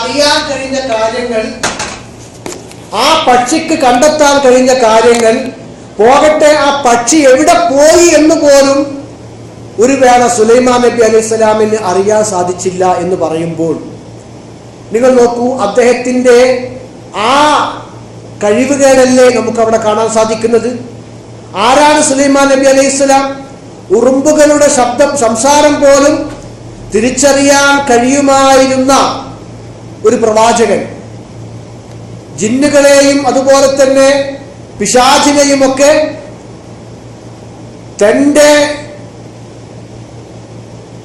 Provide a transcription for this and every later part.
അറിയാൻ കഴിഞ്ഞ കാര്യങ്ങൾ, ആ പക്ഷിക്ക് കണ്ടെത്താൻ കഴിഞ്ഞ കാര്യങ്ങൾ പോകട്ടെ, ആ പക്ഷി എവിടെ പോയി എന്ന് പോലും ഒരു വേള സുലൈമാൻ നബി അലൈഹി സ്വലാമിന് അറിയാൻ സാധിച്ചില്ല എന്ന് പറയുമ്പോൾ നിങ്ങൾ നോക്കൂ, അദ്ദേഹത്തിന്റെ ആ കഴിവുകേടല്ലേ നമുക്ക് അവിടെ കാണാൻ സാധിക്കുന്നത്. ആരാണ് സുലൈമാൻ നബി അലൈഹി സ്വലാം? ഉറുമ്പുകളുടെ ശബ്ദം, സംസാരം പോലും തിരിച്ചറിയാൻ കഴിയുമായിരുന്ന ഒരു പ്രവാചകൻ. ജിന്നുകളെയും അതുപോലെ തന്നെ പിശാചിനെയും ഒക്കെ തന്റെ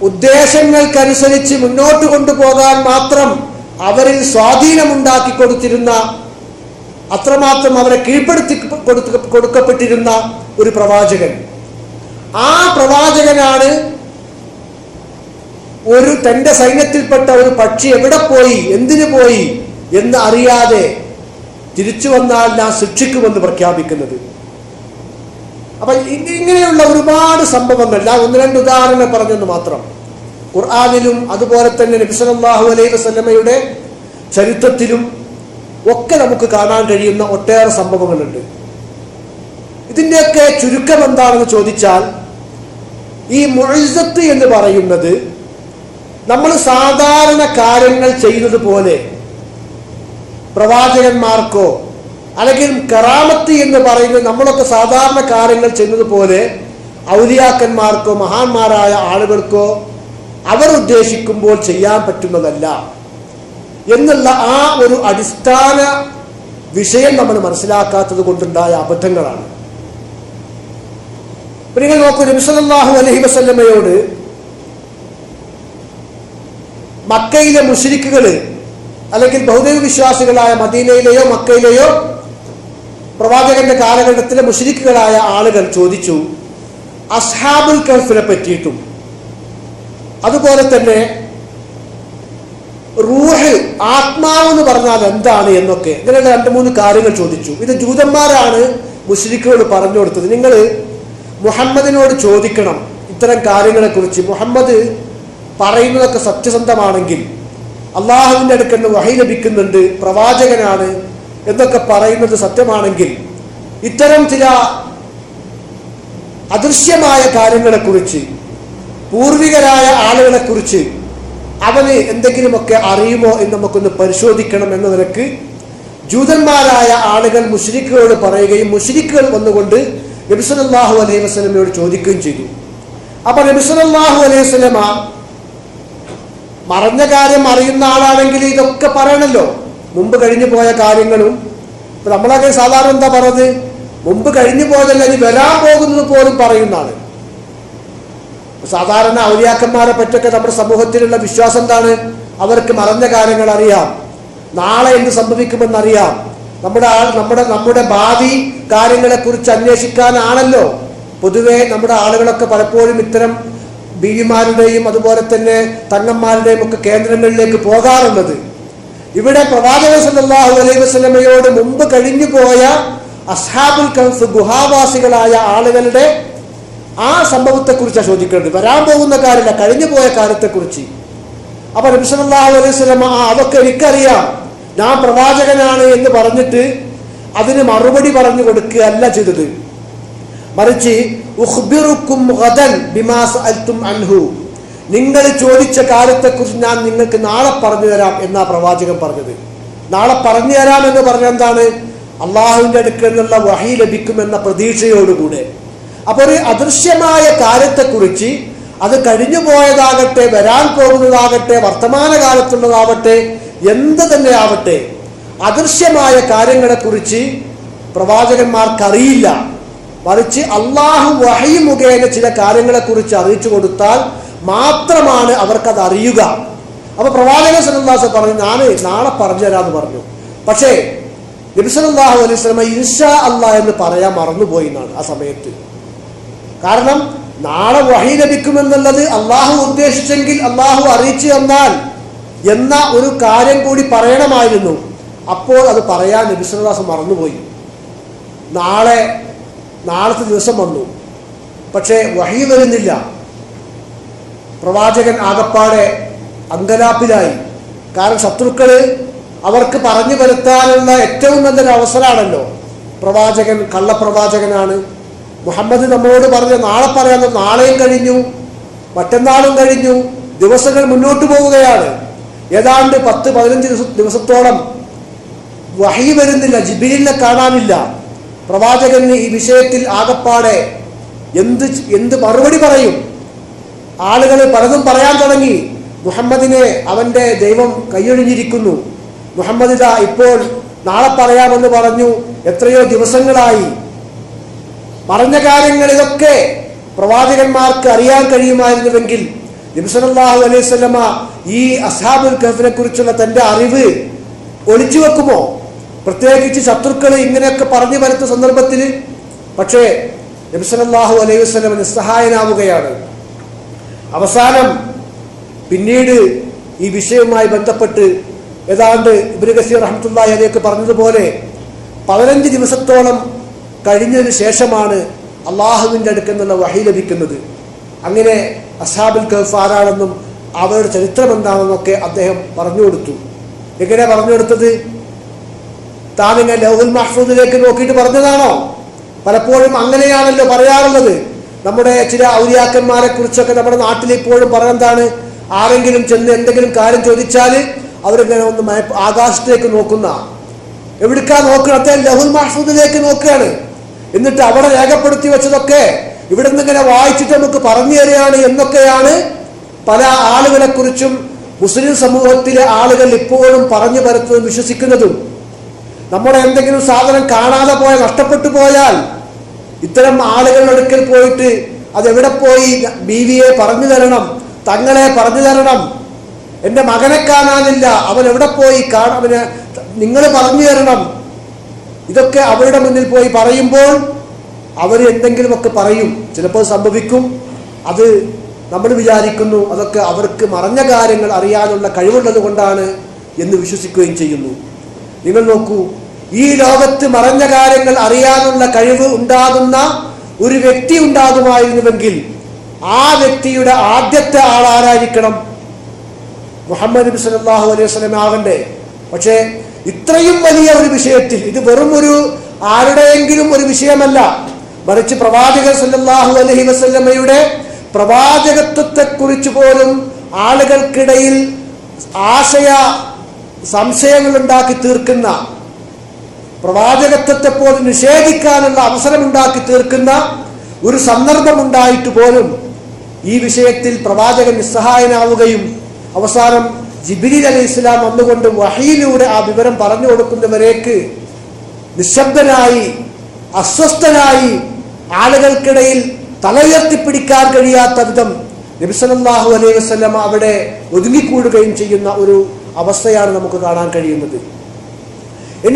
ഉദ്ദേശങ്ങൾക്കനുസരിച്ച് മുന്നോട്ട് കൊണ്ടുപോകാൻ മാത്രം അവരിൽ സ്വാധീനമുണ്ടാക്കി കൊടുത്തിരുന്ന, അത്രമാത്രം അവരെ കീഴ്പ്പെടുത്തി കൊടുക്കപ്പെട്ടിരുന്ന ഒരു പ്രവാചകൻ. ആ പ്രവാചകനാണ് ഒരു തന്റെ സൈന്യത്തിൽപ്പെട്ട ഒരു പക്ഷി എവിടെ പോയി, എന്തിനു പോയി എന്ന് അറിയാതെ തിരിച്ചു വന്നാൽ ഞാൻ ശിക്ഷിക്കുമെന്ന് പ്രഖ്യാപിക്കുന്നത്. അപ്പൊ ഇങ്ങനെയുള്ള ഒരുപാട് സംഭവങ്ങൾ, ഞാൻ ഒന്ന് രണ്ട് ഉദാഹരണങ്ങൾ പറഞ്ഞെന്ന് മാത്രം. ഖുർആനിലും അതുപോലെ തന്നെ നബി സല്ലല്ലാഹു അലൈഹി വസല്ലമയുടെ ചരിത്രത്തിലും ഒക്കെ നമുക്ക് കാണാൻ കഴിയുന്ന ഒട്ടേറെ സംഭവങ്ങളുണ്ട്. ഇതിന്റെയൊക്കെ ചുരുക്കം എന്താണെന്ന് ചോദിച്ചാൽ, ഈ മുഇസ്സത്ത് എന്ന് പറയുന്നത് നമ്മൾ സാധാരണ കാര്യങ്ങൾ ചെയ്യുന്നത് പോലെ പ്രവാചകന്മാർക്കോ അല്ലെങ്കിൽ കറാമത്ത് എന്ന് പറയുന്നത് നമ്മളൊക്കെ സാധാരണ കാര്യങ്ങൾ ചെയ്യുന്നത് പോലെ ഔലിയാക്കന്മാർക്കോ മഹാന്മാരായ ആളുകൾക്കോ അവർ ഉദ്ദേശിക്കുമ്പോൾ ചെയ്യാൻ പറ്റുന്നതല്ല എന്നുള്ള ആ ഒരു അടിസ്ഥാന വിഷയം നമ്മൾ മനസ്സിലാക്കാത്തത് കൊണ്ടുണ്ടായ അബദ്ധങ്ങളാണ്. നിങ്ങൾ നോക്കൂ, നബി സല്ലല്ലാഹു അലൈഹി വസല്ലമയോട് മക്കയിലെ മുശ്രിക്കുകള് അല്ലെങ്കിൽ ബഹുദൈവ വിശ്വാസികളായ മദീനയിലെയോ മക്കയിലെയോ പ്രവാചകന്റെ കാലഘട്ടത്തിലെ മുശ്രിക്കുകളായ ആളുകൾ ചോദിച്ചു അസ്ഹാബുൽ കഹ്ഫിനെ പറ്റിയിട്ടും അതുപോലെ തന്നെ റൂഹ്, ആത്മാവെന്ന് പറഞ്ഞാൽ എന്താണ് എന്നൊക്കെ ഇങ്ങനെയുള്ള 2-3 കാര്യങ്ങൾ ചോദിച്ചു. ഇത് ജൂതന്മാരാണ് മുശ്രിക്കുകളോട് പറഞ്ഞു കൊടുത്തത്. നിങ്ങൾ മുഹമ്മദിനോട് ചോദിക്കണം ഇത്തരം കാര്യങ്ങളെ കുറിച്ച്. മുഹമ്മദ് പറയുന്നതൊക്കെ സത്യസന്ധമാണെങ്കിൽ, അള്ളാഹുവിന്റെ അടുക്കൽ നിന്ന് വഹി ലഭിക്കുന്നുണ്ട്, പ്രവാചകനാണ് എന്നൊക്കെ പറയുന്നത് സത്യമാണെങ്കിൽ, ഇത്തരം ചില അദൃശ്യമായ കാര്യങ്ങളെക്കുറിച്ച്, പൂർവികരായ ആളുകളെ കുറിച്ച് അവന് എന്തെങ്കിലുമൊക്കെ അറിയുമോ എന്ന് നമുക്കൊന്ന് പരിശോധിക്കണം എന്ന നിലക്ക് ജൂതന്മാരായ ആളുകൾ മുശ്രിക്കുകളോട് പറയുകയും മുശ്രിക്കുകൾ വന്നുകൊണ്ട് നബി സല്ലല്ലാഹു അലൈഹി വസല്ലമയോട് ചോദിക്കുകയും ചെയ്തു. അപ്പൊ നബി സല്ലല്ലാഹു അലൈഹി വസല്ലമ മറഞ്ഞ കാര്യം അറിയുന്ന ആളാണെങ്കിൽ ഇതൊക്കെ പറയണല്ലോ, മുമ്പ് കഴിഞ്ഞു പോയ കാര്യങ്ങളും. ഇപ്പൊ നമ്മളൊക്കെ സാധാരണ എന്താ പറഞ്ഞത്, മുമ്പ് കഴിഞ്ഞു പോയതല്ല ഇനി വരാൻ പോകുന്നത് പോലും പറയുന്നതാണ്. സാധാരണ ഔലിയാക്കന്മാരെ പറ്റൊക്കെ നമ്മുടെ സമൂഹത്തിലുള്ള വിശ്വാസം എന്താണ്? അവർക്ക് മറഞ്ഞ കാര്യങ്ങൾ അറിയാം, നാളെ എന്ത് സംഭവിക്കുമെന്നറിയാം, നമ്മുടെ ഭാവി കാര്യങ്ങളെ കുറിച്ച് അന്വേഷിക്കാനാണല്ലോ പൊതുവെ നമ്മുടെ ആളുകളൊക്കെ പലപ്പോഴും ഇത്തരം ബീവിമാരുടെയും അതുപോലെ തന്നെ തങ്ങന്മാരുടെയും ഒക്കെ കേന്ദ്രങ്ങളിലേക്ക് പോകാറുള്ളത്. ഇവിടെ പ്രവാചകൻ സല്ലല്ലാഹു അലൈഹി വസല്ലമയോട് മുമ്പ് കഴിഞ്ഞു പോയ അസ്ഹാബുൽ കഹ്ഫ്, ഗുഹാവാസികളായ ആളുകളുടെ ആ സംഭവത്തെക്കുറിച്ചാണ് ചോദിക്കേണ്ടത്, വരാൻ പോകുന്ന കാര്യമല്ല, കഴിഞ്ഞു പോയ കാര്യത്തെക്കുറിച്ച്. അപ്പൊ നബി സല്ലല്ലാഹു അലൈഹി വസല്ലമ അതൊക്കെ എനിക്കറിയാം, ഞാൻ പ്രവാചകനാണ് എന്ന് പറഞ്ഞിട്ട് അതിന് മറുപടി പറഞ്ഞു കൊടുക്കുകയല്ല ചെയ്തത്. മറിച്ച് ഉഖ്ബിറുക്കും ഗദൻ ബിമാ സഅൽതും അൻഹു, നിങ്ങൾ ചോദിച്ച കാര്യത്തെക്കുറിച്ച് ഞാൻ നിങ്ങൾക്ക് നാളെ പറഞ്ഞു തരാം എന്നാ പ്രവാചകൻ പറഞ്ഞത്. നാളെ പറഞ്ഞു തരാം എന്ന് പറഞ്ഞാൽ എന്താണ്? അള്ളാഹുവിന്റെ അടുക്കൽ നിന്നുള്ള വഹി ലഭിക്കുമെന്ന പ്രതീക്ഷയോടുകൂടെ. അപ്പൊ ഒരു അദൃശ്യമായ കാര്യത്തെക്കുറിച്ച്, അത് കഴിഞ്ഞു പോയതാകട്ടെ, വരാൻ പോകുന്നതാകട്ടെ, വർത്തമാനകാലത്തുള്ളതാവട്ടെ, എന്ത് തന്നെ ആവട്ടെ, അദൃശ്യമായ കാര്യങ്ങളെക്കുറിച്ച് പ്രവാചകന്മാർക്കറിയില്ല. മറിച്ച് അള്ളാഹു വഹി മുഖേന ചില കാര്യങ്ങളെക്കുറിച്ച് അറിയിച്ചു കൊടുത്താൽ മാത്രമാണ് അവർക്കത് അറിയുക. അപ്പൊ പ്രവാചകൻ സല്ലല്ലാഹു അലൈഹി വസല്ലം പറഞ്ഞു, ഞാൻ നാളെ പറഞ്ഞു തരാമെന്ന് പറഞ്ഞു. പക്ഷേ നബി സല്ലല്ലാഹു അലൈഹി വസല്ലം ഇൻഷാ അല്ലാഹ് എന്ന് പറയാൻ മറന്നുപോയി എന്നാണ് ആ സമയത്ത്. കാരണം നാളെ വഹി ലഭിക്കുമെന്നുള്ളത് അള്ളാഹു ഉദ്ദേശിച്ചെങ്കിൽ, അള്ളാഹു അറിയിച്ചു തന്നാൽ എന്ന ഒരു കാര്യം കൂടി പറയണമായിരുന്നു. അപ്പോൾ അത് പറയാൻ നബി സല്ലല്ലാഹു അലൈഹി വസല്ലം മറന്നുപോയി. നാളത്തെ ദിവസം വന്നു, പക്ഷേ വഹി വരുന്നില്ല. പ്രവാചകൻ ആകപ്പാടെ അങ്കലാപ്പിലായി. കാരണം ശത്രുക്കള് അവർക്ക് പറഞ്ഞു വരുത്താനുള്ള ഏറ്റവും നല്ലൊരു അവസരമാണല്ലോ. പ്രവാചകൻ കള്ളപ്രവാചകനാണ്. മുഹമ്മദ് നമ്മളോട് പറഞ്ഞ നാളെ പറയാമെന്ന് നാളെയും കഴിഞ്ഞു, മറ്റന്നാളും കഴിഞ്ഞു, ദിവസങ്ങൾ മുന്നോട്ട് പോവുകയാണ്. ഏതാണ്ട് 10-15 ദിവസത്തോളം വഹി വരുന്നില്ല, ജിബ്രീലിനെ കാണാനില്ല. പ്രവാചകന് ഈ വിഷയത്തിൽ ആകപ്പാടെ എന്ത് മറുപടി പറയും? ആളുകൾ പലതും പറയാൻ തുടങ്ങി. മുഹമ്മദിനെ അവന്റെ ദൈവം കൈയൊഴിഞ്ഞിരിക്കുന്നു, മുഹമ്മദ് ഇതാ ഇപ്പോൾ നാളെ പറയാമെന്ന് പറഞ്ഞു, എത്രയോ ദിവസങ്ങളായി. പറഞ്ഞ കാര്യങ്ങൾ ഇതൊക്കെ പ്രവാചകന്മാർക്ക് അറിയാൻ കഴിയുമായിരുന്നുവെങ്കിൽ നബി സല്ലല്ലാഹു അലൈഹി വസല്ലമ ഈ അസ്ഹാബുൽ കഹ്ഫിനെ കുറിച്ചുള്ള തന്റെ അറിവ് ഒളിച്ചു വെക്കുമോ? പ്രത്യേകിച്ച് ശത്രുക്കൾ ഇങ്ങനെയൊക്കെ പറഞ്ഞു വരുന്ന സന്ദർഭത്തിൽ. പക്ഷേ നബി സല്ലല്ലാഹു അലൈഹി വസല്ലമ നിസ്സഹായനാവുകയാണ്. അവസാനം പിന്നീട് ഈ വിഷയവുമായി ബന്ധപ്പെട്ട് ഏതാണ്ട് ഇബ്നു കസീർ റഹ്മത്തുള്ളാഹി അലൈഹി പറഞ്ഞതുപോലെ 15 ദിവസത്തോളം കഴിഞ്ഞതിന് ശേഷമാണ് അള്ളാഹുവിൻ്റെ അടുക്കൽ നിന്നുള്ള വഹി ലഭിക്കുന്നത്. അങ്ങനെ അസ്ഹാബുൽ കഹ്ഫ് ആരാണെന്നും അവരുടെ ചരിത്രം എന്താണെന്നൊക്കെ അദ്ദേഹം പറഞ്ഞു കൊടുത്തു. എങ്ങനെ പറഞ്ഞു കൊടുത്തത്? താനിങ്ങനെ ലൗഹുൽ മഹ്ഫൂദിലേക്ക് നോക്കിയിട്ട് പറഞ്ഞതാണോ? പലപ്പോഴും അങ്ങനെയാണല്ലോ പറയാറുള്ളത്. നമ്മുടെ ചില ഔലിയാക്കന്മാരെ കുറിച്ചൊക്കെ നമ്മുടെ നാട്ടിൽ ഇപ്പോഴും പറയുന്നതാണ്, ആരെങ്കിലും ചെന്ന് എന്തെങ്കിലും കാര്യം ചോദിച്ചാൽ അവരിങ്ങനെ ഒന്ന് ആകാശത്തേക്ക് നോക്കുന്ന, എവിടേക്കാ നോക്കണം? അദ്ദേഹം ലൗഹുൽ മഹ്ഫൂദിലേക്ക് നോക്കുകയാണ്. എന്നിട്ട് അവിടെ രേഖപ്പെടുത്തി വെച്ചതൊക്കെ ഇവിടെ നിന്ന് ഇങ്ങനെ വായിച്ചിട്ട് നമുക്ക് പറഞ്ഞു തരികയാണ് എന്നൊക്കെയാണ് പല ആളുകളെ കുറിച്ചും മുസ്ലിം സമൂഹത്തിലെ ആളുകൾ ഇപ്പോഴും പറഞ്ഞു പരത്തുന്നതും വിശ്വസിക്കുന്നതും. നമ്മുടെ എന്തെങ്കിലും സാധനം കാണാതെ പോയാൽ, നഷ്ടപ്പെട്ടു പോയാൽ ഇത്തരം ആളുകളുടെ അടുക്കൽ പോയിട്ട് അതെവിടെ പോയി ബീവിയെ പറഞ്ഞു തരണം, തങ്ങളെ പറഞ്ഞു തരണം, എൻ്റെ മകനെ കാണാനില്ല, അവൻ എവിടെ പോയി അവന് നിങ്ങൾ പറഞ്ഞു തരണം. ഇതൊക്കെ അവരുടെ മുന്നിൽ പോയി പറയുമ്പോൾ അവർ എന്തെങ്കിലുമൊക്കെ പറയും, ചിലപ്പോൾ സംഭവിക്കും. അത് നമ്മൾ വിചാരിക്കുന്നു അതൊക്കെ അവർക്ക് മറഞ്ഞ കാര്യങ്ങൾ അറിയാനുള്ള കഴിവുള്ളത് കൊണ്ടാണ് എന്ന് വിശ്വസിക്കുകയും ചെയ്യുന്നു. നിങ്ങൾ നോക്കൂ, ഈ ലോകത്ത് മറഞ്ഞ കാര്യങ്ങൾ അറിയാനുള്ള കഴിവ് ഉണ്ടാകുന്ന ഒരു വ്യക്തി ഉണ്ടാകുമായിരുന്നുവെങ്കിൽ ആ വ്യക്തിയുടെ ആദ്യത്തെ ആളാരായിരിക്കണം? മുഹമ്മദ് നബി സല്ലല്ലാഹു അലൈഹി വസല്ലം ആകണ്ടേ? പക്ഷേ ഇത്രയും വലിയ ഒരു വിഷയത്തിൽ ഇത് വെറും ഒരു ആരുടെയെങ്കിലും ഒരു വിഷയമല്ല, മറിച്ച് പ്രവാചകൻ സല്ലല്ലാഹു അലൈഹി വസല്ലമയുടെ പ്രവാചകത്വത്തെക്കുറിച്ച് പോലും ആളുകൾക്കിടയിൽ സംശയങ്ങൾ ഉണ്ടാക്കി തീർക്കുന്ന, പ്രവാചകത്വത്തെ പോലും നിഷേധിക്കാനുള്ള അവസരമുണ്ടാക്കി തീർക്കുന്ന ഒരു സന്ദർഭമുണ്ടായിട്ട് പോലും ഈ വിഷയത്തിൽ പ്രവാചകൻ നിസ്സഹായനാവുകയും അവസാനം ജിബ്രീൽ അലൈഹിസ്സലാം വന്നുകൊണ്ട് വഹയിലൂടെ ആ വിവരം പറഞ്ഞു കൊടുക്കുന്നവരേക്ക് നിശബ്ദനായി അസ്വസ്ഥനായി ആളുകൾക്കിടയിൽ തലയുയർത്തിപ്പിടിക്കാൻ കഴിയാത്ത വിധം നബി സല്ലല്ലാഹു അലൈഹി വസല്ലം അവിടെ ഒതുങ്ങിക്കൂടുകയും ചെയ്യുന്ന ഒരു അവസ്ഥയാണ് നമുക്ക് കാണാൻ കഴിയുന്നത്.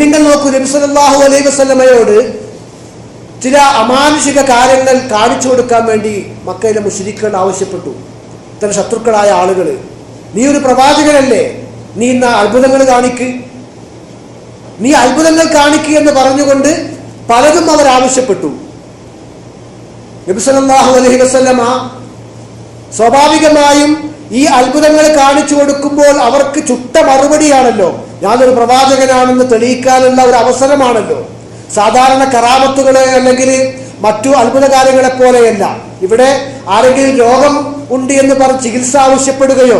നിങ്ങൾ നോക്കൂ, നബി സല്ലല്ലാഹു അലൈഹി വസല്ലമയോട് ചില അമാനുഷിക കാര്യങ്ങൾ കാണിച്ചു കൊടുക്കാൻ വേണ്ടി മക്കയിലെ മുശ്രിക്കുകൾ ആവശ്യപ്പെട്ടു. ഇത്തരം ശത്രുക്കളായ ആളുകൾ, നീ ഒരു പ്രവാചകനല്ലേ, നീ ഇന്ന് അത്ഭുതങ്ങൾ കാണിക്ക്, നീ അത്ഭുതങ്ങൾ കാണിക്കുക എന്ന് പറഞ്ഞുകൊണ്ട് പലതും അവർ ആവശ്യപ്പെട്ടു. നബി സല്ലല്ലാഹു അലൈഹി വസല്ലമ സ്വാഭാവികമായും ഈ അത്ഭുതങ്ങൾ കാണിച്ചു കൊടുക്കുമ്പോൾ അവർക്ക് ചുട്ട മറുപടിയാണല്ലോ, ഞാനൊരു പ്രവാചകനാണെന്ന് തെളിയിക്കാനുള്ള ഒരു അവസരമാണല്ലോ. സാധാരണ കറാമത്തുകളെ അല്ലെങ്കിൽ മറ്റു അത്ഭുത കാര്യങ്ങളെ പോലെയല്ല. ഇവിടെ ആരെങ്കിലും രോഗം ഉണ്ട് എന്ന് പറഞ്ഞ് ചികിത്സ ആവശ്യപ്പെടുകയോ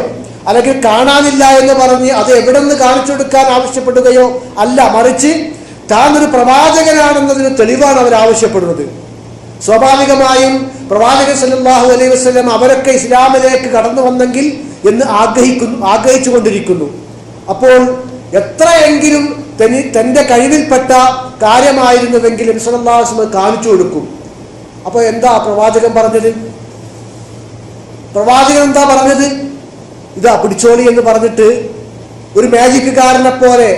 അല്ലെങ്കിൽ കാണാനില്ല എന്ന് പറഞ്ഞ് അത് എവിടെ നിന്ന് കാണിച്ചു കൊടുക്കാൻ ആവശ്യപ്പെടുകയോ അല്ല, മറിച്ച് താൻ ഒരു പ്രവാചകനാണെന്നതിന് തെളിവാണ് അവർ ആവശ്യപ്പെടുന്നത്. സ്വാഭാവികമായും പ്രവാചകൻ സല്ലല്ലാഹു അലൈഹി വസല്ലം അവരൊക്കെ ഇസ്ലാമിലേക്ക് കടന്നു വന്നെങ്കിൽ എന്ന് ആഗ്രഹിച്ചു കൊണ്ടിരിക്കുന്നു. അപ്പോൾ എത്രയെങ്കിലും തന്റെ കഴിവിൽപ്പെട്ട കാര്യമായിരുന്നുവെങ്കിൽ നബി സല്ലല്ലാഹു അലൈഹി വസല്ലം കാണിച്ചു കൊടുക്കും. അപ്പോൾ എന്താ പ്രവാചകൻ പറഞ്ഞത്? പ്രവാചകൻ എന്താ പറഞ്ഞത്? ഇതാ പിടിച്ചോളി എന്ന് പറഞ്ഞിട്ട് ഒരു മാജിക്കുകാരനെ പോലെ,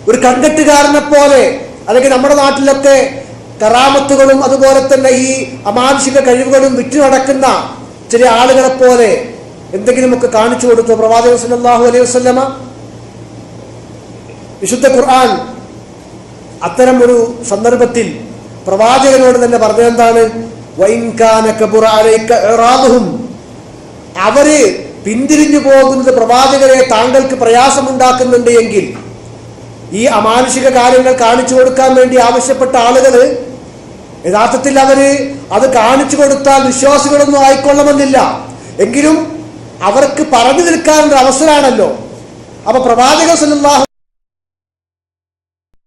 ഒരു കണ്ടെട്ടുകാരനെ പോലെ, അല്ലെങ്കിൽ നമ്മുടെ നാട്ടിലൊക്കെ കറാമത്തുകളും അതുപോലെ തന്നെ ഈ അമാനുഷിക കഴിവുകളും വിറ്റു നടക്കുന്ന ചില ആളുകളെ പോലെ എന്തെങ്കിലുമൊക്കെ കാണിച്ചു കൊടുത്തു പ്രവാചകൻ സല്ലല്ലാഹു അലൈഹി വസല്ലമ? വിശുദ്ധ ഖുർആൻ അത്തരം ഒരു സന്ദർഭത്തിൽ പ്രവാചകനോട് തന്നെ പറഞ്ഞതെന്താണ്? വഇൻ കാന കബുറ അലൈക ഇറാദുഹും, അവര് പിന്തിരിഞ്ഞു പോകുന്നത് പ്രവാചകരെ താങ്കൾക്ക് പ്രയാസമുണ്ടാക്കുന്നുണ്ട് എങ്കിൽ ഈ അമാനുഷിക കാര്യങ്ങൾ കാണിച്ചു കൊടുക്കാൻ വേണ്ടി ആവശ്യപ്പെട്ട ആളുകൾ യഥാർത്ഥത്തിൽ അത് കാണിച്ചു കൊടുത്താൽ വിശ്വാസികളൊന്നും ആയിക്കൊള്ളണമെന്നില്ല. എങ്കിലും അവർക്ക് പറഞ്ഞു നിൽക്കാനുള്ള അവസരമാണല്ലോ. അപ്പൊ പ്രവാചകൻ സല്ലല്ലാഹു